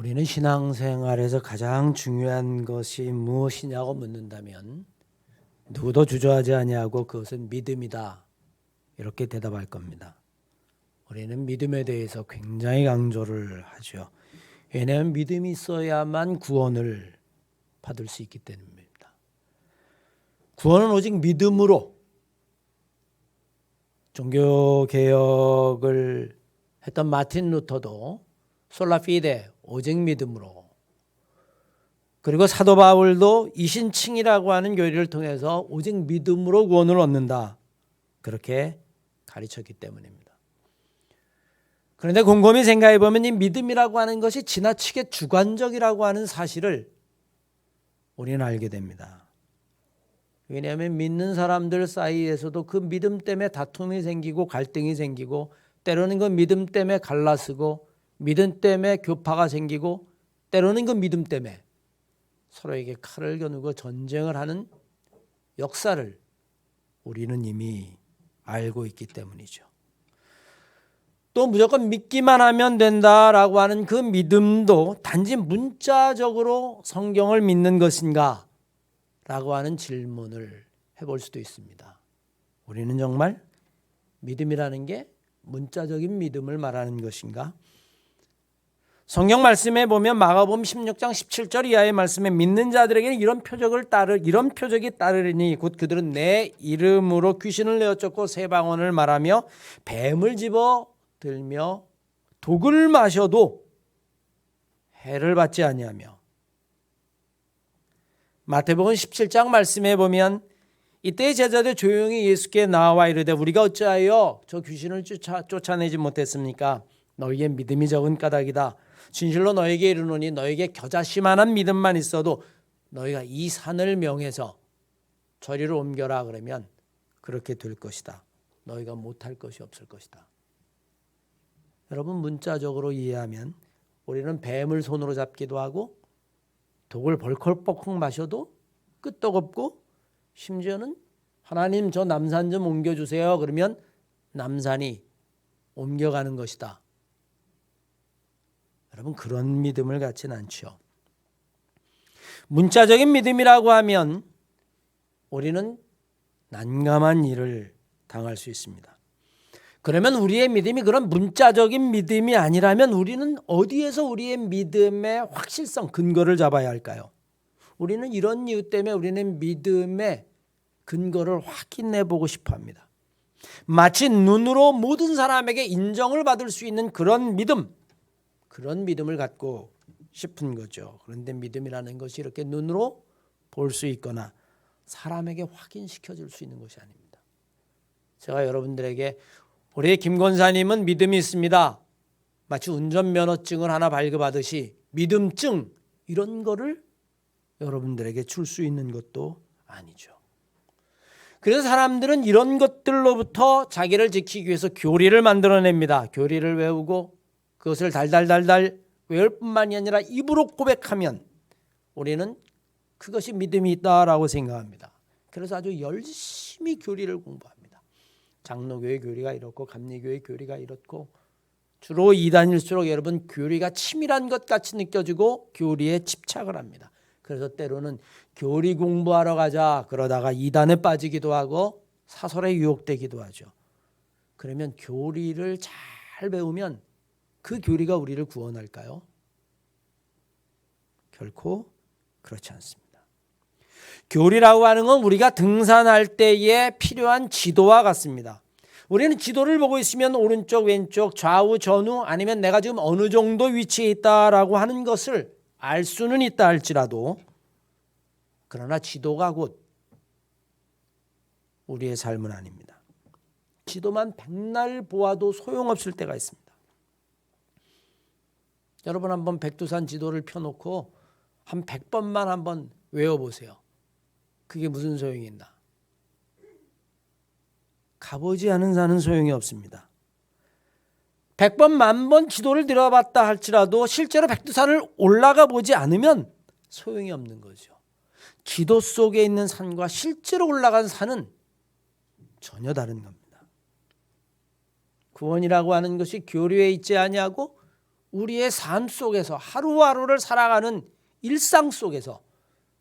우리는 신앙생활에서 가장 중요한 것이 무엇이냐고 묻는다면 누구도 주저하지 아니하고 그것은 믿음이다, 이렇게 대답할 겁니다. 우리는 믿음에 대해서 굉장히 강조를 하죠. 왜냐하면 믿음이 있어야만 구원을 받을 수 있기 때문입니다. 구원은 오직 믿음으로, 종교개혁을 했던 마틴 루터도 솔라피데, 오직 믿음으로, 그리고 사도 바울도 이신칭이라고 하는 교리를 통해서 오직 믿음으로 구원을 얻는다, 그렇게 가르쳤기 때문입니다. 그런데 곰곰이 생각해 보면 이 믿음이라고 하는 것이 지나치게 주관적이라고 하는 사실을 우리는 알게 됩니다. 왜냐하면 믿는 사람들 사이에서도 그 믿음 때문에 다툼이 생기고 갈등이 생기고, 때로는 그 믿음 때문에 갈라서고, 믿음 때문에 교파가 생기고, 때로는 그 믿음 때문에 서로에게 칼을 겨누고 전쟁을 하는 역사를 우리는 이미 알고 있기 때문이죠. 또 무조건 믿기만 하면 된다라고 하는 그 믿음도 단지 문자적으로 성경을 믿는 것인가 라고 하는 질문을 해볼 수도 있습니다. 우리는 정말 믿음이라는 게 문자적인 믿음을 말하는 것인가? 성경 말씀에 보면 마가복음 16장 17절 이하의 말씀에 믿는 자들에게는 이런 표적이 따르리니 곧 그들은 내 이름으로 귀신을 내어 쫓고 새 방언을 말하며 뱀을 집어 들며 독을 마셔도 해를 받지 아니하며. 마태복음 17장 말씀에 보면 이때 제자들 조용히 예수께 나와 이르되 우리가 어찌하여 저 귀신을 쫓아내지 못했습니까? 너희의 믿음이 적은 까닭이다. 진실로 너에게 이르노니 너에게 겨자씨만한 믿음만 있어도 너희가 이 산을 명해서 저리로 옮겨라 그러면 그렇게 될 것이다. 너희가 못할 것이 없을 것이다. 여러분, 문자적으로 이해하면 우리는 뱀을 손으로 잡기도 하고 독을 벌컥벌컥 마셔도 끄떡 없고, 심지어는 하나님 저 남산 좀 옮겨주세요 그러면 남산이 옮겨가는 것이다. 여러분, 그런 믿음을 갖지는 않죠. 문자적인 믿음이라고 하면 우리는 난감한 일을 당할 수 있습니다. 그러면 우리의 믿음이 그런 문자적인 믿음이 아니라면 우리는 어디에서 우리의 믿음의 확실성, 근거를 잡아야 할까요? 우리는 이런 이유 때문에 우리는 믿음의 근거를 확인해 보고 싶어 합니다. 마치 눈으로 모든 사람에게 인정을 받을 수 있는 그런 믿음을 갖고 싶은 거죠. 그런데 믿음이라는 것이 이렇게 눈으로 볼 수 있거나 사람에게 확인시켜 줄 수 있는 것이 아닙니다. 제가 여러분들에게 우리 김 권사님은 믿음이 있습니다, 마치 운전면허증을 하나 발급하듯이 믿음증, 이런 거를 여러분들에게 줄 수 있는 것도 아니죠. 그래서 사람들은 이런 것들로부터 자기를 지키기 위해서 교리를 만들어냅니다. 교리를 외우고 그것을 달달달달 외울 뿐만이 아니라 입으로 고백하면 우리는 그것이 믿음이 있다라고 생각합니다. 그래서 아주 열심히 교리를 공부합니다. 장로교회 교리가 이렇고 감리교회 교리가 이렇고, 주로 이단일수록 여러분 교리가 치밀한 것 같이 느껴지고 교리에 집착을 합니다. 그래서 때로는 교리 공부하러 가자 그러다가 이단에 빠지기도 하고 사설에 유혹되기도 하죠. 그러면 교리를 잘 배우면 그 교리가 우리를 구원할까요? 결코 그렇지 않습니다. 교리라고 하는 건 우리가 등산할 때에 필요한 지도와 같습니다. 우리는 지도를 보고 있으면 오른쪽, 왼쪽, 좌우, 전후, 아니면 내가 지금 어느 정도 위치에 있다라고 하는 것을 알 수는 있다 할지라도, 그러나 지도가 곧 우리의 삶은 아닙니다. 지도만 백날 보아도 소용없을 때가 있습니다. 여러분, 한번 백두산 지도를 펴놓고 한 100번만 한번 외워보세요. 그게 무슨 소용이 있나? 가보지 않은 산은 소용이 없습니다. 100번, 10,000번 지도를 들어봤다 할지라도 실제로 백두산을 올라가 보지 않으면 소용이 없는 거죠. 지도 속에 있는 산과 실제로 올라간 산은 전혀 다른 겁니다. 구원이라고 하는 것이 교리에 있지 아니하고 우리의 삶 속에서 하루하루를 살아가는 일상 속에서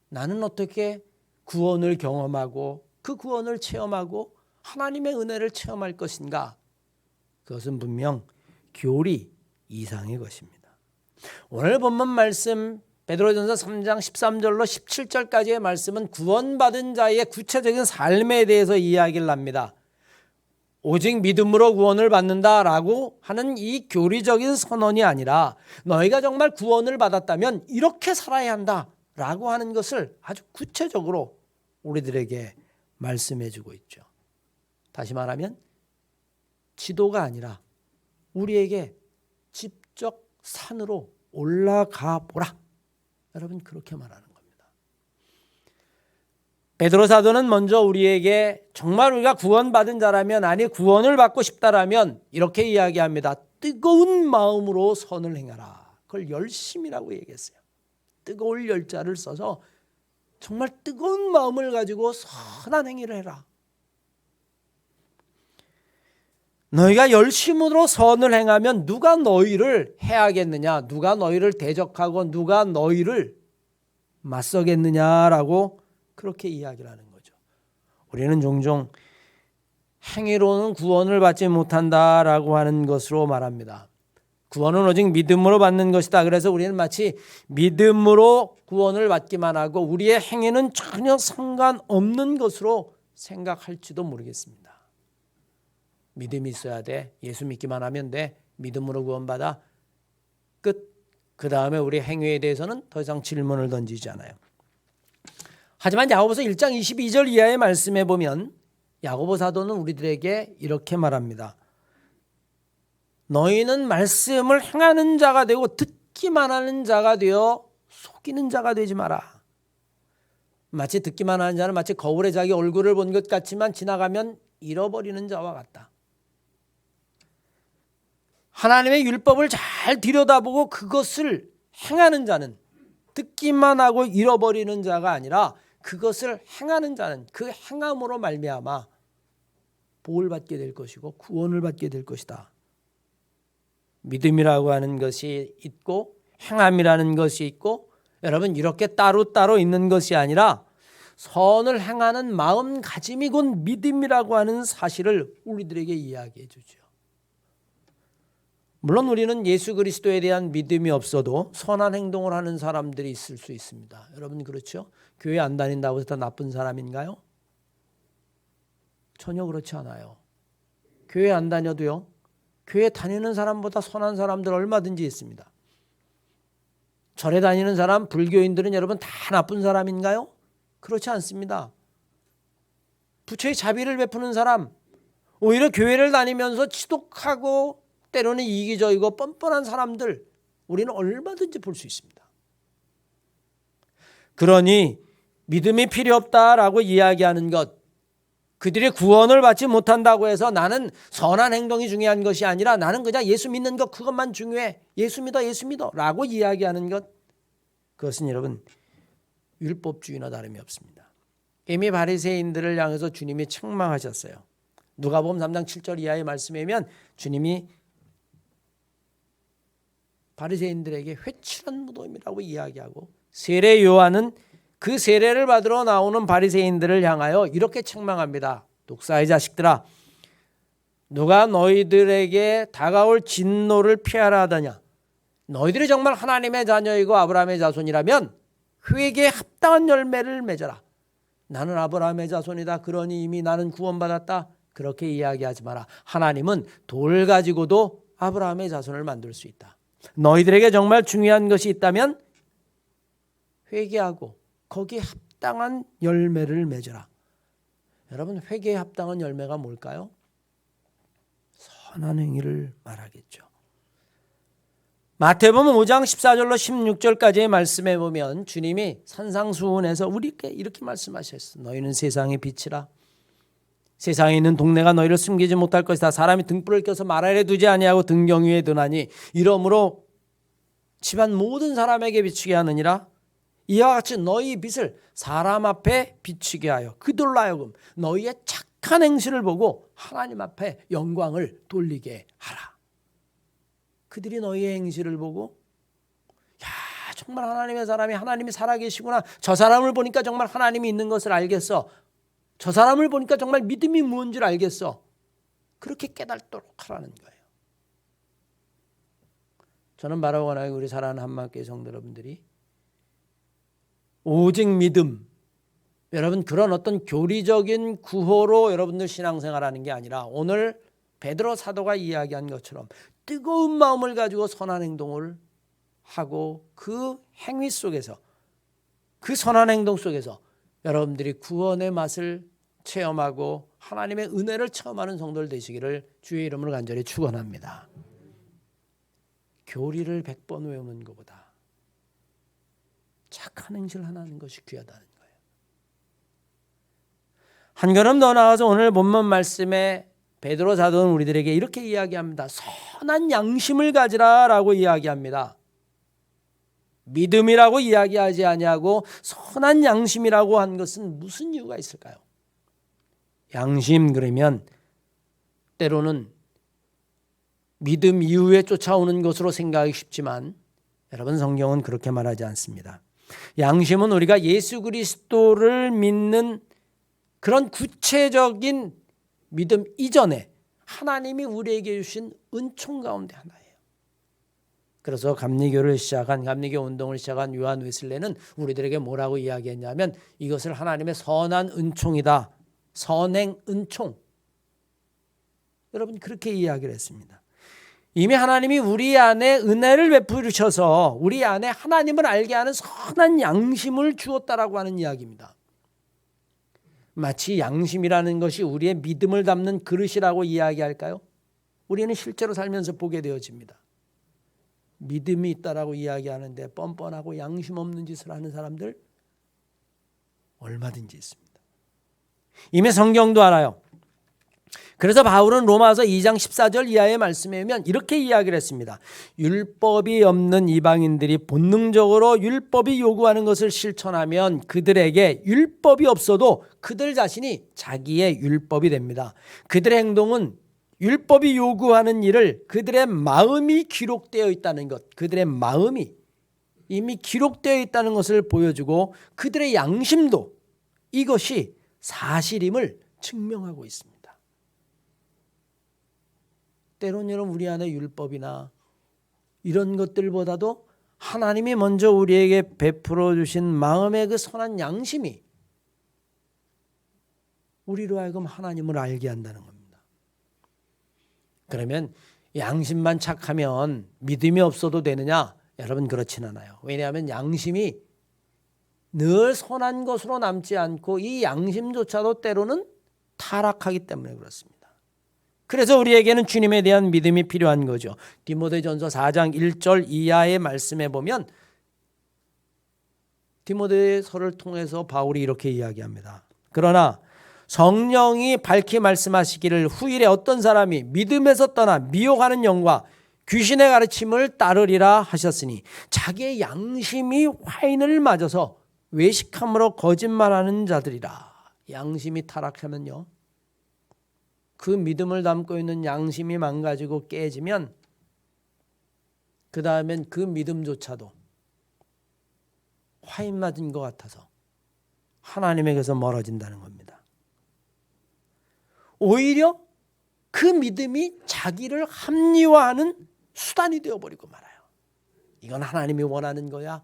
나는 어떻게 구원을 경험하고 그 구원을 체험하고 하나님의 은혜를 체험할 것인가? 그것은 분명 교리 이상의 것입니다. 오늘 본문 말씀 베드로전서 3장 13절로 17절까지의 말씀은 구원받은 자의 구체적인 삶에 대해서 이야기를 합니다. 오직 믿음으로 구원을 받는다라고 하는 이 교리적인 선언이 아니라 너희가 정말 구원을 받았다면 이렇게 살아야 한다라고 하는 것을 아주 구체적으로 우리들에게 말씀해 주고 있죠. 다시 말하면 지도가 아니라 우리에게 직접 산으로 올라가 보라. 여러분 그렇게 말하는 겁니다. 베드로 사도는 먼저 우리에게 정말 우리가 구원받은 자라면 아니 구원을 받고 싶다라면 이렇게 이야기합니다. 뜨거운 마음으로 선을 행하라. 그걸 열심이라고 얘기했어요. 뜨거울 열자를 써서 정말 뜨거운 마음을 가지고 선한 행위를 해라. 너희가 열심으로 선을 행하면 누가 너희를 해하겠느냐? 누가 너희를 대적하고 누가 너희를 맞서겠느냐라고 그렇게 이야기를 하는 거죠. 우리는 종종 행위로는 구원을 받지 못한다라고 하는 것으로 말합니다. 구원은 오직 믿음으로 받는 것이다. 그래서 우리는 마치 믿음으로 구원을 받기만 하고 우리의 행위는 전혀 상관없는 것으로 생각할지도 모르겠습니다. 믿음이 있어야 돼. 예수 믿기만 하면 돼. 믿음으로 구원받아. 끝. 그 다음에 우리 행위에 대해서는 더 이상 질문을 던지지 않아요. 하지만 야고보서 1장 22절 이하의 말씀에 보면 야고보 사도는 우리들에게 이렇게 말합니다. 너희는 말씀을 행하는 자가 되고 듣기만 하는 자가 되어 속이는 자가 되지 마라. 마치 듣기만 하는 자는 마치 거울에 자기 얼굴을 본 것 같지만 지나가면 잃어버리는 자와 같다. 하나님의 율법을 잘 들여다보고 그것을 행하는 자는 듣기만 하고 잃어버리는 자가 아니라 그것을 행하는 자는 그 행함으로 말미암아 복을 받게 될 것이고 구원을 받게 될 것이다. 믿음이라고 하는 것이 있고 행함이라는 것이 있고 여러분 이렇게 따로따로 있는 것이 아니라 선을 행하는 마음가짐이 곧 믿음이라고 하는 사실을 우리들에게 이야기해 주죠. 물론 우리는 예수 그리스도에 대한 믿음이 없어도 선한 행동을 하는 사람들이 있을 수 있습니다. 여러분 그렇죠? 교회 안 다닌다고 해서 다 나쁜 사람인가요? 전혀 그렇지 않아요. 교회 안 다녀도요. 교회 다니는 사람보다 선한 사람들 얼마든지 있습니다. 절에 다니는 사람, 불교인들은 여러분 다 나쁜 사람인가요? 그렇지 않습니다. 부처의 자비를 베푸는 사람, 오히려 교회를 다니면서 지독하고 때로는 이기적이고 뻔뻔한 사람들 우리는 얼마든지 볼 수 있습니다. 그러니 믿음이 필요 없다라고 이야기하는 것, 그들이 구원을 받지 못한다고 해서 나는 선한 행동이 중요한 것이 아니라 나는 그냥 예수 믿는 것 그것만 중요해. 예수 믿어 라고 이야기하는 것, 그것은 여러분 율법주의나 다름이 없습니다. 이미 바리새인들을 향해서 주님이 책망하셨어요. 누가복음 3장 7절 이하의 말씀에 보면 주님이 바리새인들에게 회칠한 무덤이라고 이야기하고 세례 요한은 그 세례를 받으러 나오는 바리새인들을 향하여 이렇게 책망합니다. 독사의 자식들아, 누가 너희들에게 다가올 진노를 피하라 하더냐? 너희들이 정말 하나님의 자녀이고 아브라함의 자손이라면 회개에 합당한 열매를 맺어라. 나는 아브라함의 자손이다. 그러니 이미 나는 구원받았다. 그렇게 이야기하지 마라. 하나님은 돌 가지고도 아브라함의 자손을 만들 수 있다. 너희들에게 정말 중요한 것이 있다면 회개하고 거기에 합당한 열매를 맺어라. 여러분 회개에 합당한 열매가 뭘까요? 선한 행위를 말하겠죠. 마태복음 5장 14절로 16절까지의 말씀에 보면 주님이 산상수훈에서 우리에게 이렇게 말씀하셨어요. 너희는 세상의 빛이라. 세상에 있는 동네가 너희를 숨기지 못할 것이다. 사람이 등불을 켜서 말 아래 두지 아니하고 등경 위에 두나니 이러므로 집안 모든 사람에게 비추게 하느니라. 이와 같이 너희 빛을 사람 앞에 비추게 하여 그들로 하여금 너희의 착한 행실을 보고 하나님 앞에 영광을 돌리게 하라. 그들이 너희의 행실을 보고 야, 정말 하나님의 사람이 하나님이 살아계시구나. 저 사람을 보니까 정말 하나님이 있는 것을 알겠어. 저 사람을 보니까 정말 믿음이 무엇인지를 알겠어. 그렇게 깨닫도록 하라는 거예요. 저는 바라고 원하는 우리 사랑하는 한마음교회 성도 여러분들이 오직 믿음, 여러분 그런 어떤 교리적인 구호로 여러분들 신앙생활하는 게 아니라 오늘 베드로 사도가 이야기한 것처럼 뜨거운 마음을 가지고 선한 행동을 하고 그 행위 속에서 그 선한 행동 속에서 여러분들이 구원의 맛을 체험하고 하나님의 은혜를 체험하는 성도들 되시기를 주의 이름으로 간절히 축원합니다. 교리를 100번 외우는 것보다 착한 행실 하나 하는 것이 귀하다는 거예요. 한 걸음 더 나아가서 오늘 본문 말씀에 베드로 사도는 우리들에게 이렇게 이야기합니다. 선한 양심을 가지라라고 이야기합니다. 믿음이라고 이야기하지 아니하고 선한 양심이라고 한 것은 무슨 이유가 있을까요? 양심 그러면 때로는 믿음 이후에 쫓아오는 것으로 생각하기 쉽지만 여러분 성경은 그렇게 말하지 않습니다. 양심은 우리가 예수 그리스도를 믿는 그런 구체적인 믿음 이전에 하나님이 우리에게 주신 은총 가운데 하나예요. 그래서 감리교 운동을 시작한 요한 웨슬레는 우리들에게 뭐라고 이야기했냐면 이것을 하나님의 선한 은총이다. 선행 은총. 여러분 그렇게 이야기를 했습니다. 이미 하나님이 우리 안에 은혜를 베푸셔서 우리 안에 하나님을 알게 하는 선한 양심을 주었다라고 하는 이야기입니다. 마치 양심이라는 것이 우리의 믿음을 담는 그릇이라고 이야기할까요? 우리는 실제로 살면서 보게 되어집니다. 믿음이 있다라고 이야기하는데 뻔뻔하고 양심 없는 짓을 하는 사람들 얼마든지 있습니다. 이미 성경도 알아요. 그래서 바울은 로마서 2장 14절 이하의 말씀에 보면 이렇게 이야기를 했습니다. 율법이 없는 이방인들이 본능적으로 율법이 요구하는 것을 실천하면 그들에게 율법이 없어도 그들 자신이 자기의 율법이 됩니다. 그들의 행동은 율법이 요구하는 일을 그들의 마음이 기록되어 있다는 것, 그들의 마음이 이미 기록되어 있다는 것을 보여주고 그들의 양심도 이것이 사실임을 증명하고 있습니다. 때론 여러분 우리 안에 율법이나 이런 것들보다도 하나님이 먼저 우리에게 베풀어 주신 마음의 그 선한 양심이 우리로 하여금 하나님을 알게 한다는 겁니다. 그러면 양심만 착하면 믿음이 없어도 되느냐? 여러분 그렇진 않아요. 왜냐하면 양심이 늘 선한 것으로 남지 않고 이 양심조차도 때로는 타락하기 때문에 그렇습니다. 그래서 우리에게는 주님에 대한 믿음이 필요한 거죠. 디모데전서 4장 1절 이하의 말씀에 보면 디모데서를 통해서 바울이 이렇게 이야기합니다. 그러나 성령이 밝히 말씀하시기를 후일에 어떤 사람이 믿음에서 떠나 미혹하는 영과 귀신의 가르침을 따르리라 하셨으니 자기의 양심이 화인을 맞아서 외식함으로 거짓말하는 자들이라. 양심이 타락하면요, 그 믿음을 담고 있는 양심이 망가지고 깨지면 그 다음엔 그 믿음조차도 화인 맞은 것 같아서 하나님에게서 멀어진다는 겁니다. 오히려 그 믿음이 자기를 합리화하는 수단이 되어버리고 말아요. 이건 하나님이 원하는 거야.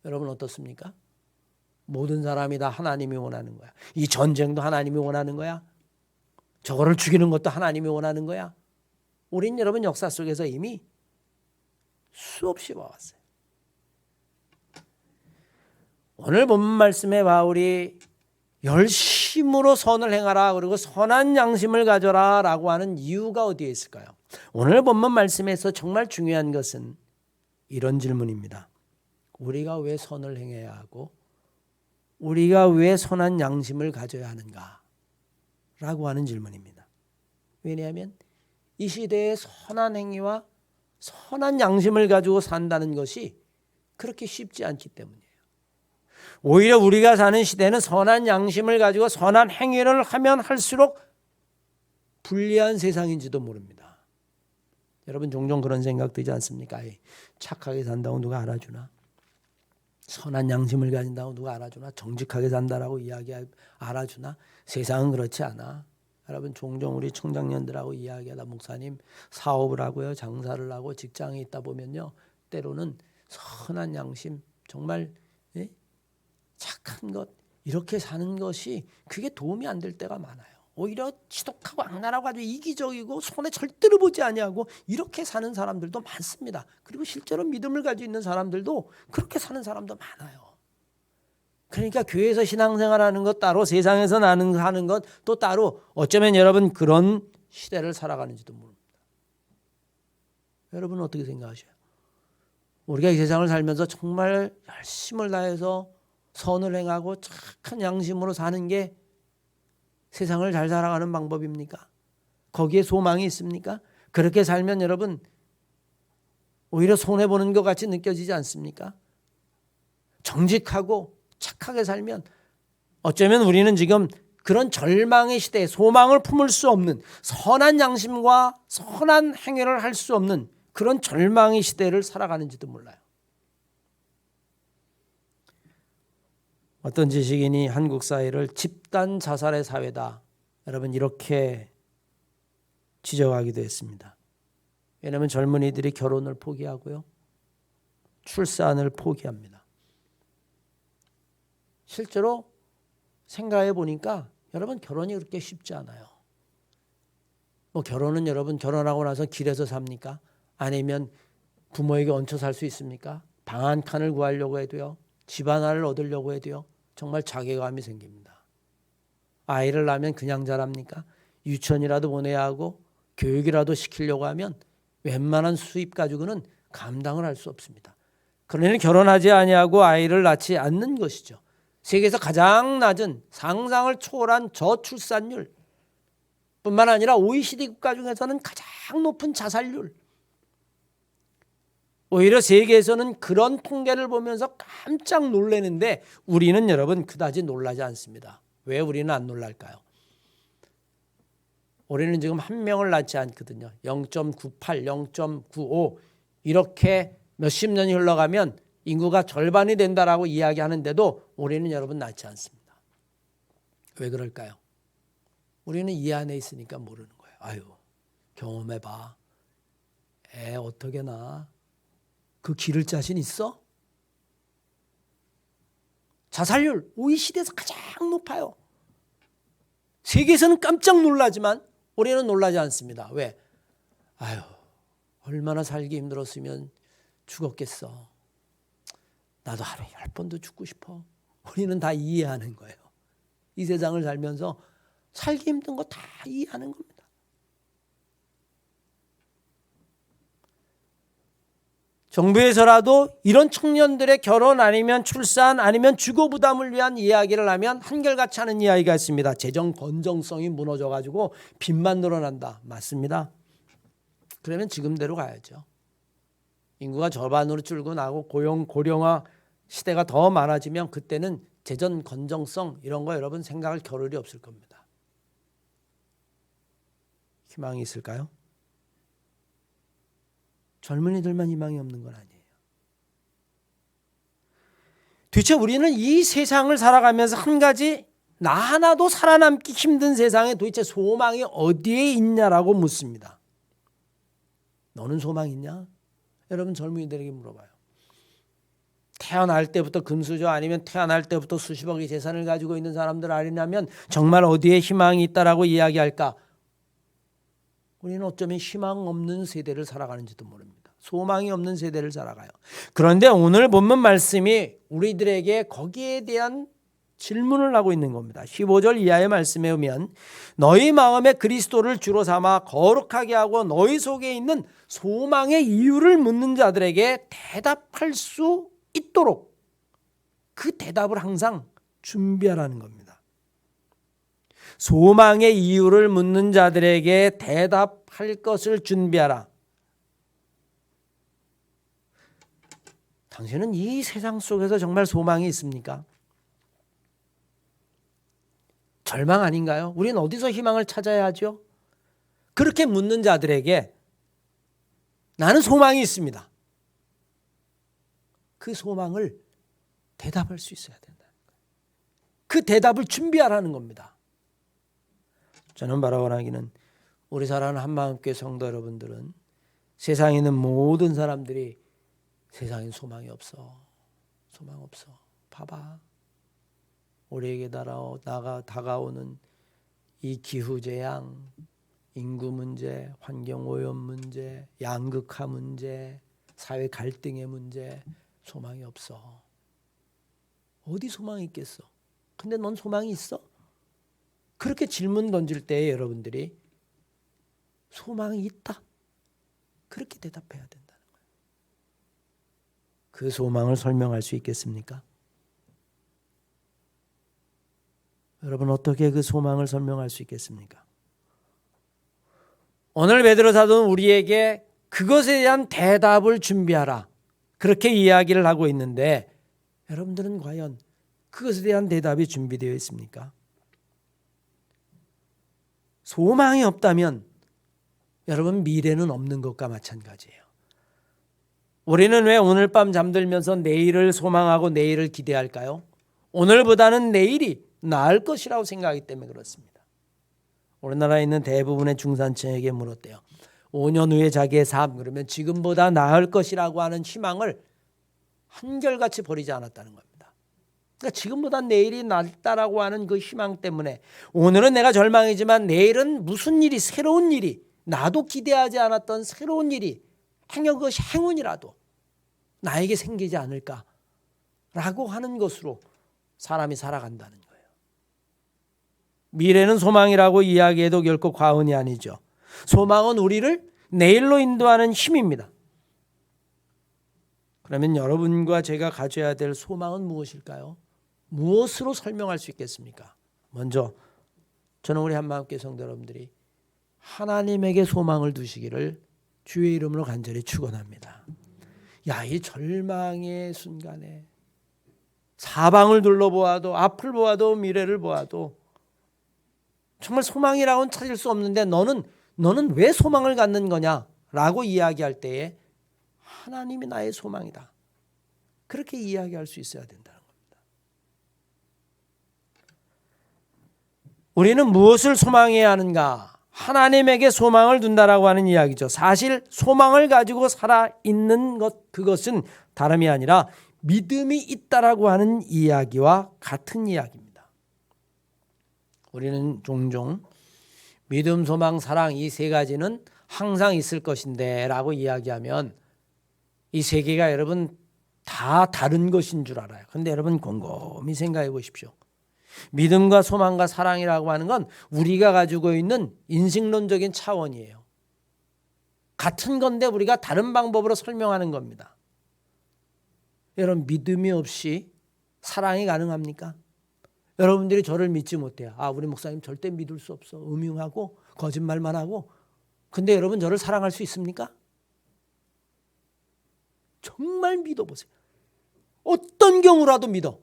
여러분 어떻습니까? 모든 사람이 다 하나님이 원하는 거야. 이 전쟁도 하나님이 원하는 거야. 저거를 죽이는 것도 하나님이 원하는 거야. 우린 여러분 역사 속에서 이미 수없이 봐왔어요. 오늘 본문 말씀에 바울이 열심으로 선을 행하라 그리고 선한 양심을 가져라 라고 하는 이유가 어디에 있을까요? 오늘 본문 말씀에서 정말 중요한 것은 이런 질문입니다. 우리가 왜 선을 행해야 하고 우리가 왜 선한 양심을 가져야 하는가? 라고 하는 질문입니다. 왜냐하면 이 시대의 선한 행위와 선한 양심을 가지고 산다는 것이 그렇게 쉽지 않기 때문이에요. 오히려 우리가 사는 시대는 선한 양심을 가지고 선한 행위를 하면 할수록 불리한 세상인지도 모릅니다. 여러분 종종 그런 생각 들지 않습니까? 착하게 산다고 누가 알아주나? 선한 양심을 가진다고 누가 알아주나? 정직하게 산다라고 이야기 알아주나? 세상은 그렇지 않아. 여러분 종종 우리 청장년들하고 이야기하다 목사님 사업을 하고요, 장사를 하고 직장에 있다 보면요, 때로는 선한 양심, 정말 착한 것 이렇게 사는 것이 그게 도움이 안 될 때가 많아요. 오히려 지독하고 악랄하고 아주 이기적이고 손에 절대로 보지 아니하고 이렇게 사는 사람들도 많습니다. 그리고 실제로 믿음을 가지고 있는 사람들도 그렇게 사는 사람도 많아요. 그러니까 교회에서 신앙생활하는 것 따로, 세상에서 하는 것 또 따로, 어쩌면 여러분 그런 시대를 살아가는지도 모릅니다. 여러분은 어떻게 생각하세요? 우리가 이 세상을 살면서 정말 열심을 다해서 선을 행하고 착한 양심으로 사는 게 세상을 잘 살아가는 방법입니까? 거기에 소망이 있습니까? 그렇게 살면 여러분 오히려 손해보는 것 같이 느껴지지 않습니까? 정직하고 착하게 살면 어쩌면 우리는 지금 그런 절망의 시대에 소망을 품을 수 없는, 선한 양심과 선한 행위를 할 수 없는 그런 절망의 시대를 살아가는지도 몰라요. 어떤 지식인이 한국 사회를 집단 자살의 사회다, 여러분 이렇게 지적하기도 했습니다. 왜냐하면 젊은이들이 결혼을 포기하고요, 출산을 포기합니다. 실제로 생각해 보니까 여러분 결혼이 그렇게 쉽지 않아요. 뭐 결혼은 여러분 결혼하고 나서 길에서 삽니까? 아니면 부모에게 얹혀 살 수 있습니까? 방 한 칸을 구하려고 해도요, 집 하나를 얻으려고 해도요, 정말 자괴감이 생깁니다. 아이를 낳으면 그냥 자랍니까? 유치원이라도 보내야 하고 교육이라도 시키려고 하면 웬만한 수입 가지고는 감당을 할 수 없습니다. 그러니 결혼하지 아니하고 아이를 낳지 않는 것이죠. 세계에서 가장 낮은, 상상을 초월한 저출산율 뿐만 아니라 OECD 국가 중에서는 가장 높은 자살률. 오히려 세계에서는 그런 통계를 보면서 깜짝 놀라는데 우리는 여러분 그다지 놀라지 않습니다. 왜 우리는 안 놀랄까요? 우리는 지금 한 명을 낳지 않거든요. 0.98, 0.95 이렇게 몇십 년이 흘러가면 인구가 절반이 된다라고 이야기하는데도 우리는 여러분 낳지 않습니다. 왜 그럴까요? 우리는 이 안에 있으니까 모르는 거예요. 아유, 경험해봐. 애 어떻게 낳아? 그 기를 자신 있어? 자살률 OECD에서 가장 높아요. 세계에서는 깜짝 놀라지만 우리는 놀라지 않습니다. 왜? 아유, 얼마나 살기 힘들었으면 죽었겠어. 나도 하루에 10번도 죽고 싶어. 우리는 다 이해하는 거예요. 이 세상을 살면서 살기 힘든 거 다 이해하는 겁니다. 정부에서라도 이런 청년들의 결혼 아니면 출산 아니면 주거 부담을 위한 이야기를 하면 한결같이 하는 이야기가 있습니다. 재정 건전성이 무너져가지고 빚만 늘어난다. 맞습니다. 그러면 지금대로 가야죠. 인구가 절반으로 줄고 나고 고령화 시대가 더 많아지면 그때는 재정 건전성 이런 거 여러분 생각할 겨를이 없을 겁니다. 희망이 있을까요? 젊은이들만 희망이 없는 건 아니에요. 도대체 우리는 이 세상을 살아가면서 한 가지 나 하나도 살아남기 힘든 세상에 도대체 소망이 어디에 있냐라고 묻습니다. 너는 소망 있냐? 여러분 젊은이들에게 물어봐요. 태어날 때부터 금수저 아니면 태어날 때부터 수십억의 재산을 가지고 있는 사람들 아니냐면 정말 어디에 희망이 있다라고 이야기할까? 우리는 어쩌면 희망 없는 세대를 살아가는지도 모릅니다. 소망이 없는 세대를 살아가요. 그런데 오늘 본문 말씀이 우리들에게 거기에 대한 질문을 하고 있는 겁니다. 15절 이하의 말씀에 오면 너희 마음에 그리스도를 주로 삼아 거룩하게 하고 너희 속에 있는 소망의 이유를 묻는 자들에게 대답할 수 있도록 그 대답을 항상 준비하라는 겁니다. 소망의 이유를 묻는 자들에게 대답할 것을 준비하라. 당신은 이 세상 속에서 정말 소망이 있습니까? 절망 아닌가요? 우리는 어디서 희망을 찾아야 하죠? 그렇게 묻는 자들에게 나는 소망이 있습니다. 그 소망을 대답할 수 있어야 된다. 그 대답을 준비하라는 겁니다. 저는 바라원하기는 우리 사랑하는 한마음교회 성도 여러분들은 세상에 있는 모든 사람들이 세상엔 소망이 없어. 소망 없어. 봐봐. 우리에게 다가오는 이 기후재앙, 인구 문제, 환경오염 문제, 양극화 문제, 사회 갈등의 문제, 소망이 없어. 어디 소망이 있겠어? 근데 넌 소망이 있어? 그렇게 질문 던질 때 여러분들이 소망이 있다. 그렇게 대답해야 된다는 거예요. 그 소망을 설명할 수 있겠습니까? 여러분 어떻게 그 소망을 설명할 수 있겠습니까? 오늘 베드로 사도는 우리에게 그것에 대한 대답을 준비하라. 그렇게 이야기를 하고 있는데 여러분들은 과연 그것에 대한 대답이 준비되어 있습니까? 소망이 없다면 여러분 미래는 없는 것과 마찬가지예요. 우리는 왜 오늘 밤 잠들면서 내일을 소망하고 내일을 기대할까요? 오늘보다는 내일이 나을 것이라고 생각하기 때문에 그렇습니다. 우리나라에 있는 대부분의 중산층에게 물었대요. 5년 후에 자기의 삶, 그러면 지금보다 나을 것이라고 하는 희망을 한결같이 버리지 않았다는 겁니다. 그러니까 지금보다 내일이 낫다라고 하는 그 희망 때문에 오늘은 내가 절망이지만 내일은 무슨 일이, 새로운 일이, 나도 기대하지 않았던 새로운 일이, 그것이 행운이라도 나에게 생기지 않을까라고 하는 것으로 사람이 살아간다는 거예요. 미래는 소망이라고 이야기해도 결코 과언이 아니죠. 소망은 우리를 내일로 인도하는 힘입니다. 그러면 여러분과 제가 가져야 될 소망은 무엇일까요? 무엇으로 설명할 수 있겠습니까? 먼저 저는 우리 한마음교회 성도 여러분들이 하나님에게 소망을 두시기를 주의 이름으로 간절히 축원합니다. 이 절망의 순간에 사방을 둘러보아도, 앞을 보아도, 미래를 보아도 정말 소망이라고는 찾을 수 없는데 너는 왜 소망을 갖는 거냐라고 이야기할 때에 하나님이 나의 소망이다. 그렇게 이야기할 수 있어야 된다는 겁니다. 우리는 무엇을 소망해야 하는가? 하나님에게 소망을 둔다라고 하는 이야기죠. 사실 소망을 가지고 살아있는 것, 그것은 다름이 아니라 믿음이 있다라고 하는 이야기와 같은 이야기입니다. 우리는 종종 믿음, 소망, 사랑 이 세 가지는 항상 있을 것인데 라고 이야기하면 이 세 개가 여러분 다 다른 것인 줄 알아요. 그런데 여러분 곰곰이 생각해 보십시오. 믿음과 소망과 사랑이라고 하는 건 우리가 가지고 있는 인식론적인 차원이에요. 같은 건데 우리가 다른 방법으로 설명하는 겁니다. 여러분 믿음이 없이 사랑이 가능합니까? 여러분들이 저를 믿지 못해요. 우리 목사님 절대 믿을 수 없어. 음흉하고 거짓말만 하고. 근데 여러분 저를 사랑할 수 있습니까? 정말 믿어보세요. 어떤 경우라도 믿어.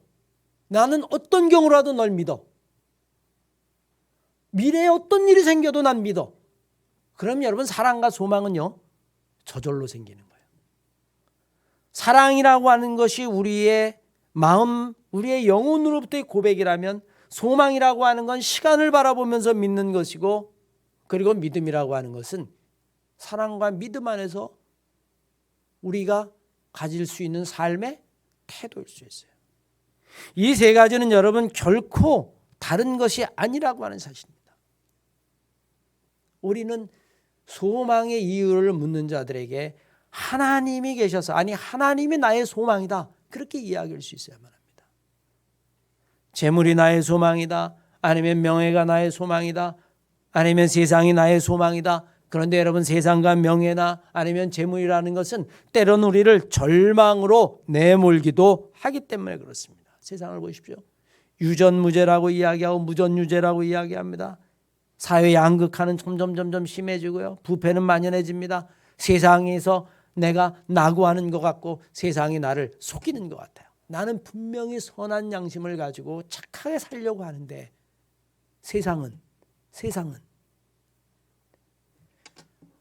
나는 어떤 경우라도 널 믿어. 미래에 어떤 일이 생겨도 난 믿어. 그럼 여러분 사랑과 소망은요 저절로 생기는 거예요. 사랑이라고 하는 것이 우리의 마음, 우리의 영혼으로부터의 고백이라면 소망이라고 하는 건 시간을 바라보면서 믿는 것이고, 그리고 믿음이라고 하는 것은 사랑과 믿음 안에서 우리가 가질 수 있는 삶의 태도일 수 있어요. 이 세 가지는 여러분 결코 다른 것이 아니라고 하는 사실입니다. 우리는 소망의 이유를 묻는 자들에게 하나님이 계셔서, 하나님이 나의 소망이다, 그렇게 이야기할 수 있어야만 합니다. 재물이 나의 소망이다, 아니면 명예가 나의 소망이다, 아니면 세상이 나의 소망이다. 그런데 여러분 세상과 명예나 아니면 재물이라는 것은 때론 우리를 절망으로 내몰기도 하기 때문에 그렇습니다. 세상을 보십시오. 유전무죄라고 이야기하고 무전유죄라고 이야기합니다. 사회 양극화는 점점 심해지고요. 부패는 만연해집니다. 세상에서 내가 나고하는 것 같고 세상이 나를 속이는 것 같아요. 나는 분명히 선한 양심을 가지고 착하게 살려고 하는데 세상은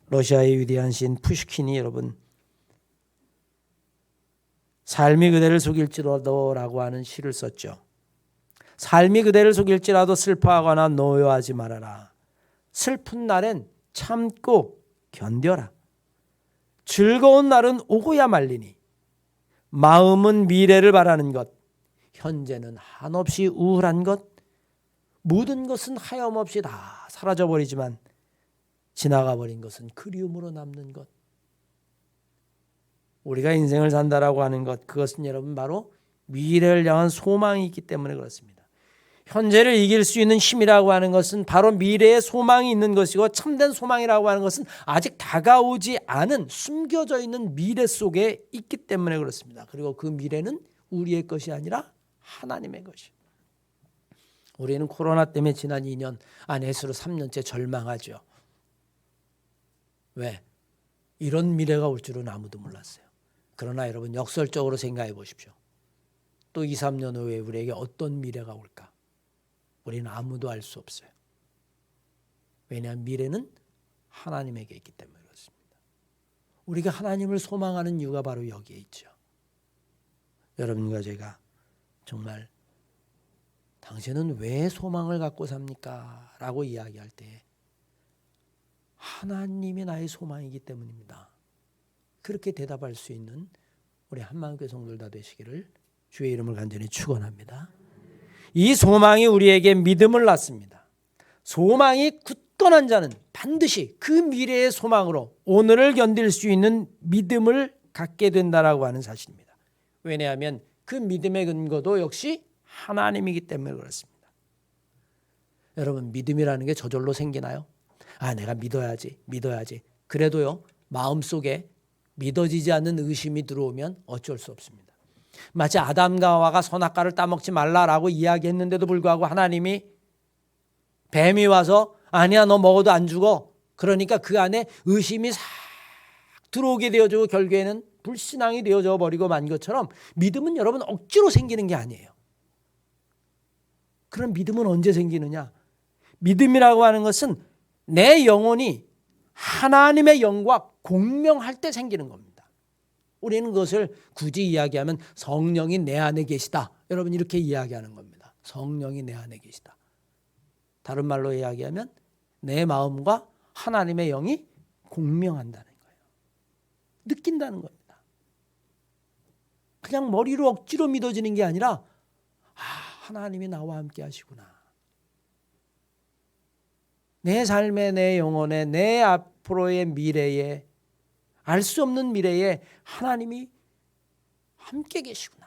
러시아의 위대한 시인 푸시킨이 여러분 삶이 그대를 속일지라도라고 하는 시를 썼죠. 삶이 그대를 속일지라도 슬퍼하거나 노여하지 말아라. 슬픈 날엔 참고 견뎌라. 즐거운 날은 오고야 말리니 마음은 미래를 바라는 것, 현재는 한없이 우울한 것, 모든 것은 하염없이 다 사라져버리지만 지나가버린 것은 그리움으로 남는 것. 우리가 인생을 산다라고 하는 것, 그것은 여러분 바로 미래를 향한 소망이 있기 때문에 그렇습니다. 현재를 이길 수 있는 힘이라고 하는 것은 바로 미래에 소망이 있는 것이고, 참된 소망이라고 하는 것은 아직 다가오지 않은 숨겨져 있는 미래 속에 있기 때문에 그렇습니다. 그리고 그 미래는 우리의 것이 아니라 하나님의 것이에요. 우리는 코로나 때문에 지난 2년, 안에서로 3년째 절망하죠. 왜? 이런 미래가 올 줄은 아무도 몰랐어요. 그러나 여러분 역설적으로 생각해 보십시오. 또 2, 3년 후에 우리에게 어떤 미래가 올까? 우리는 아무도 알 수 없어요. 왜냐하면 미래는 하나님에게 있기 때문에 그렇습니다. 우리가 하나님을 소망하는 이유가 바로 여기에 있죠. 여러분과 제가 정말 당신은 왜 소망을 갖고 삽니까? 라고 이야기할 때 하나님이 나의 소망이기 때문입니다. 그렇게 대답할 수 있는 우리 한마음교회 성도들 다 되시기를 주의 이름을 간절히 축원합니다. 이 소망이 우리에게 믿음을 낳습니다. 소망이 굳건한 자는 반드시 그 미래의 소망으로 오늘을 견딜 수 있는 믿음을 갖게 된다라고 하는 사실입니다. 왜냐하면 그 믿음의 근거도 역시 하나님이기 때문에 그렇습니다. 여러분 믿음이라는 게 저절로 생기나요? 내가 믿어야지. 그래도요 마음속에 믿어지지 않는 의심이 들어오면 어쩔 수 없습니다. 마치 아담과 하와가 선악과를 따먹지 말라라고 이야기했는데도 불구하고 하나님이 뱀이 와서 아니야 너 먹어도 안 죽어. 그러니까 그 안에 의심이 싹 들어오게 되어지고 결국에는 불신앙이 되어져 버리고 만 것처럼 믿음은 여러분 억지로 생기는 게 아니에요. 그런 믿음은 언제 생기느냐? 믿음이라고 하는 것은 내 영혼이 하나님의 영과 공명할 때 생기는 겁니다. 우리는 그것을 굳이 이야기하면 성령이 내 안에 계시다. 여러분 이렇게 이야기하는 겁니다. 성령이 내 안에 계시다. 다른 말로 이야기하면 내 마음과 하나님의 영이 공명한다는 거예요. 느낀다는 겁니다. 그냥 머리로 억지로 믿어지는 게 아니라 하나님이 나와 함께 하시구나. 내 삶에, 내 영혼에, 내 앞으로의 미래에, 알 수 없는 미래에 하나님이 함께 계시구나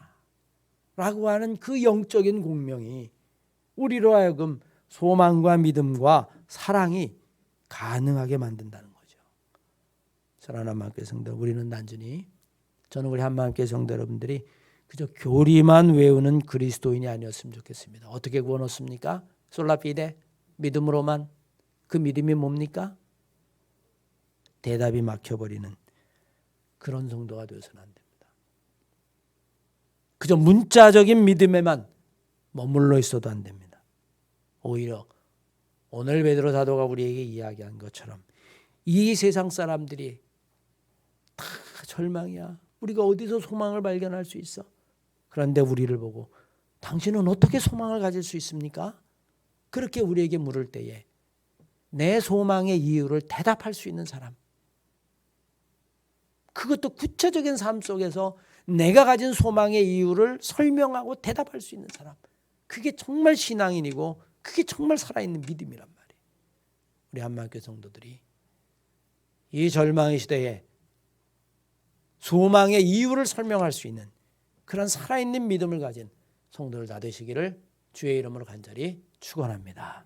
라고 하는 그 영적인 공명이 우리로 하여금 소망과 믿음과 사랑이 가능하게 만든다는 거죠. 사랑하는 한마음교회 성도, 우리는 단순히 저는 우리 한마음교회 성도 여러분들이 그저 교리만 외우는 그리스도인이 아니었으면 좋겠습니다. 어떻게 구원 얻습니까? 솔라피데 믿음으로만. 그 믿음이 뭡니까? 대답이 막혀버리는 그런 성도가 되어서는 안 됩니다. 그저 문자적인 믿음에만 머물러 있어도 안 됩니다. 오히려 오늘 베드로 사도가 우리에게 이야기한 것처럼 이 세상 사람들이 다 절망이야. 우리가 어디서 소망을 발견할 수 있어? 그런데 우리를 보고 당신은 어떻게 소망을 가질 수 있습니까? 그렇게 우리에게 물을 때에 내 소망의 이유를 대답할 수 있는 사람, 그것도 구체적인 삶 속에서 내가 가진 소망의 이유를 설명하고 대답할 수 있는 사람, 그게 정말 신앙인이고 그게 정말 살아있는 믿음이란 말이에요. 우리 한마음교회 성도들이 이 절망의 시대에 소망의 이유를 설명할 수 있는 그런 살아있는 믿음을 가진 성도들 다 되시기를 주의 이름으로 간절히 축원합니다.